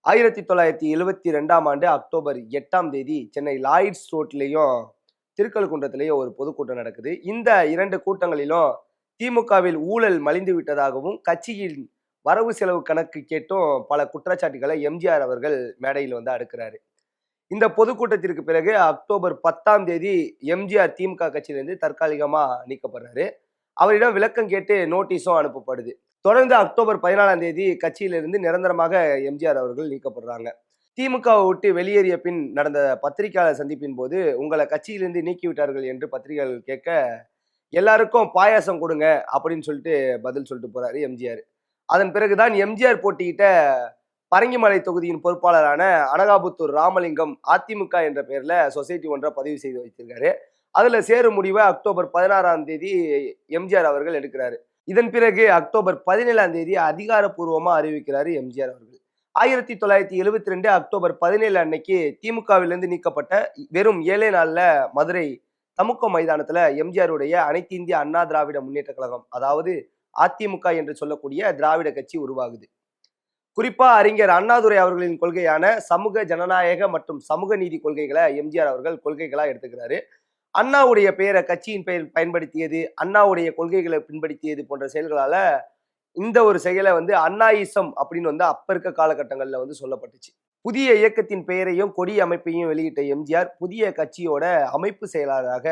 1972ஆம் ஆண்டு அக்டோபர் 8ஆம் தேதி சென்னை லாயிட்ஸ் ரோட்லயும், திருக்கழுக்குன்றத்திலேயும் ஒரு பொதுக்கூட்டம் நடக்குது. இந்த 2 கூட்டங்களிலும் திமுகவில் ஊழல் மலிந்து விட்டதாகவும், கட்சியின் வரவு செலவு கணக்கு கேட்டும் பல குற்றச்சாட்டுகளை எம்ஜிஆர் அவர்கள் மேடையில் வந்து அடுக்குறாரு. இந்த பொதுக்கூட்டத்திற்கு பிறகு அக்டோபர் 10ஆம் தேதி எம்ஜிஆர் திமுக கட்சியிலிருந்து தற்காலிகமா நீக்கப்படுறாரு. அவரிடம் விளக்கம் கேட்டு நோட்டீஸும் அனுப்பப்படுது. தொடர்ந்து அக்டோபர் 14ஆம் தேதி கட்சியிலிருந்து நிரந்தரமாக எம்ஜிஆர் அவர்கள் நீக்கப்படுறாங்க. திமுகவை விட்டு வெளியேறிய பின் நடந்த பத்திரிகையாளர் சந்திப்பின் போது, உங்களை கட்சியிலிருந்து நீக்கிவிட்டார்கள் என்று பத்திரிகையாளர்கள் கேட்க, எல்லாருக்கும் பாயாசம் கொடுங்க அப்படின்னு சொல்லிட்டு பதில் சொல்லிட்டு போறாரு எம்ஜிஆர். அதன் பிறகுதான் எம்ஜிஆர் போட்டியிட்ட பரங்கிமலை தொகுதியின் பொறுப்பாளரான அனகாபுத்தூர் ராமலிங்கம் அதிமுக என்ற பெயர்ல சொசைட்டி ஒன்றை பதிவு செய்து வைத்திருக்காரு. அதுல சேரும் முடிவை அக்டோபர் 16ஆம் தேதி எம்ஜிஆர் அவர்கள் எடுக்கிறாரு. இதன் பிறகு அக்டோபர் 17ஆம் தேதி அதிகாரப்பூர்வமா அறிவிக்கிறாரு எம்ஜிஆர் அவர்கள். 1972 அக்டோபர் 17 அன்னைக்கு திமுகவிலிருந்து நீக்கப்பட்ட வெறும் 7 நாள்ல மதுரை தமுக்க மைதானத்துல எம்ஜிஆருடைய அனைத்து இந்திய அண்ணா திராவிட முன்னேற்ற கழகம், அதாவது அதிமுக என்று சொல்லக்கூடிய திராவிட கட்சி உருவாகுது. குறிப்பா அறிஞர் அண்ணாதுரை அவர்களின் கொள்கையான சமூக ஜனநாயக மற்றும் சமூக நீதி கொள்கைகளை எம்ஜிஆர் அவர்கள் கொள்கைகளா எடுத்துக்கிறாரு. அண்ணாவுடைய பெயரை கட்சியின் பெயர் பயன்படுத்தியது, அண்ணாவுடைய கொள்கைகளை பின்படுத்தியது போன்ற செயல்களால இந்த ஒரு செயலை வந்து அண்ணாயிசம் அப்படின்னு வந்து அப்ப இருக்க காலகட்டங்கள்ல வந்து சொல்லப்பட்டுச்சு. புதிய இயக்கத்தின் பெயரையும் கொடி அமைப்பையும் வெளியிட்ட எம்ஜிஆர் புதிய கட்சியோட அமைப்பு செயலாளராக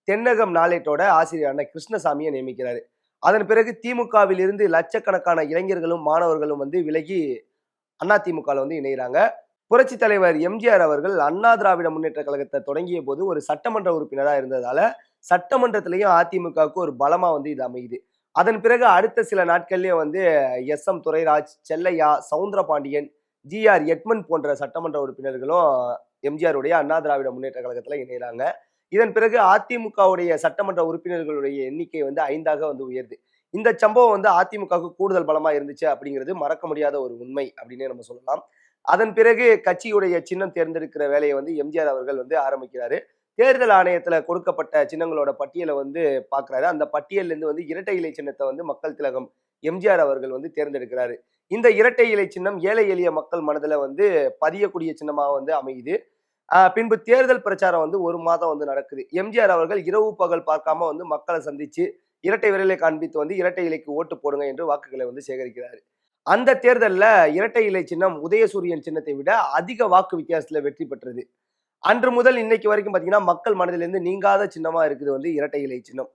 தென்னகம் நாளேட்டோட ஆசிரியரான கிருஷ்ணசாமியை நியமிக்கிறாரு. அதன் பிறகு திமுகவில் இருந்து லட்சக்கணக்கான இளைஞர்களும் மாணவர்களும் வந்து விலகி அதிமுகவில் வந்து இணைகிறாங்க. புரட்சி தலைவர் எம்ஜிஆர் அவர்கள் அண்ணா திராவிட முன்னேற்ற கழகத்தை தொடங்கிய போது ஒரு சட்டமன்ற உறுப்பினராக இருந்ததால சட்டமன்றத்திலையும் அதிமுகவுக்கு ஒரு பலமா வந்து இது அமையுது. அதன் பிறகு அடுத்த சில நாட்கள்லயே வந்து S M. Durairaj, Chellaiah, Soundarapandian, G R. Edmund போன்ற சட்டமன்ற உறுப்பினர்களும் எம்ஜிஆருடைய அண்ணா திராவிட முன்னேற்ற கழகத்துல இணைகிறாங்க. இதன் பிறகு அதிமுகவுடைய சட்டமன்ற உறுப்பினர்களுடைய எண்ணிக்கை வந்து 5ஆக வந்து உயருது. இந்த சம்பவம் வந்து அதிமுகவுக்கு கூடுதல் பலமா இருந்துச்சு அப்படிங்கிறது மறக்க முடியாத ஒரு உண்மை அப்படின்னே நம்ம சொல்லலாம். அதன் பிறகு கட்சியுடைய சின்னம் தேர்ந்தெடுக்கிற வேலையை வந்து எம்ஜிஆர் அவர்கள் வந்து ஆரம்பிக்கிறாரு. தேர்தல் ஆணையத்துல கொடுக்கப்பட்ட சின்னங்களோட பட்டியலை வந்து பாக்குறாரு. அந்த பட்டியல்ல இருந்து வந்து இரட்டை இலை சின்னத்தை வந்து மக்கள் திலகம் எம்ஜிஆர் அவர்கள் வந்து தேர்ந்தெடுக்கிறாரு. இந்த இரட்டை இலை சின்னம் ஏழை எளிய மக்கள் மனதுல வந்து பதியக்கூடிய சின்னமாக வந்து அமையுது. பின்பு தேர்தல் பிரச்சாரம் வந்து 1 மாதம் வந்து நடக்குது. எம்ஜிஆர் அவர்கள் இரவு பகல் பார்க்காம வந்து மக்களை சந்திச்சு இரட்டை விரலை காண்பித்து வந்து இரட்டை இலைக்கு ஓட்டு போடுங்க என்று வாக்குகளை வந்து சேகரிக்கிறாரு. அந்த தேர்தல்ல இரட்டை இலை சின்னம் உதயசூரியன் சின்னத்தை விட அதிக வாக்கு வித்தியாசத்துல வெற்றி பெற்றது. அன்று முதல் இன்னைக்கு வரைக்கும் பாத்தீங்கன்னா மக்கள் மனதிலிருந்து நீங்காத சின்னமா இருக்குது வந்து இரட்டை இலை சின்னம்.